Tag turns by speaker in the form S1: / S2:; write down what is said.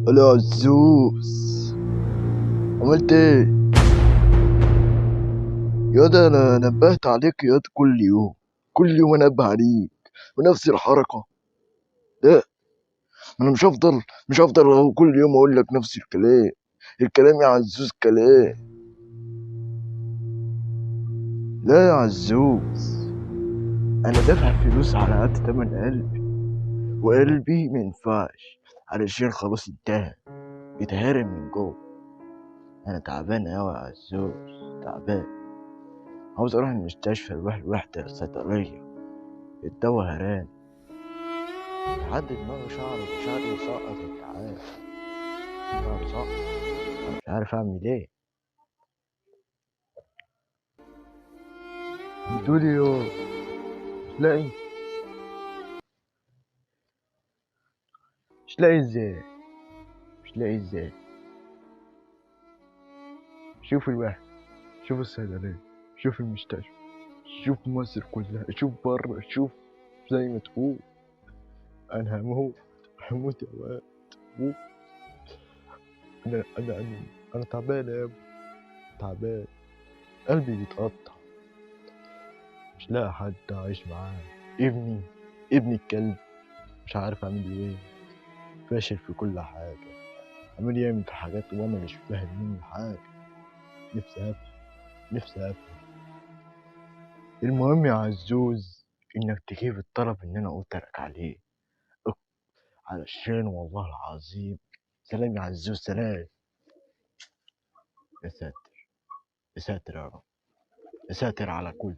S1: الو عزوز، عملت ايه؟ ياض انا نبهت عليك ياض، كل يوم انبه عليك ونفس الحركة. لا، انا مش هفضل اهو كل يوم اقول لك نفس الكلام يا عزوز كلام. لا يا عزوز، انا دافع فلوس على قد تمن قلبي، وقلبي مينفعش علشان خلاص انتهى، بيتهرم من جوه. انا تعبان اوي يا عزوز، تعبان، عاوز اروح المستشفى، اروح الوحدة الصيدلية، الدوا هران لحد دماغي، شعري سقط، انت عارف، شعري سقط، انا مش عارف اعمل ايه. بتقولي مش لاقي مش لاقي ازاي مش لاقي ازاي؟ شوف الواحد، شوف الصيدلية، شوف المستشفى، شوف مصر كلها، شوف بره، شوف زي ما تقول. انا هموت يا واد، هموت. انا تعبان يا ابني، تعبان، قلبي بيتقطع، مش لاقي حد عايش معاه. ابني ابني الكلب، مش عارف اعمل ايه، فاشل في كل حاجة، عمال يعمل في حاجات وانا مش فاهم منه حاجة. نفسي افهم، نفسي افهم. المهم يا عزوز، انك تجيب الطلب اللي انا قلت لك عليه، علشان والله العظيم. سلام يا عزوز، سلام. يا ساتر، يا ساتر يا رب، يا ساتر على كل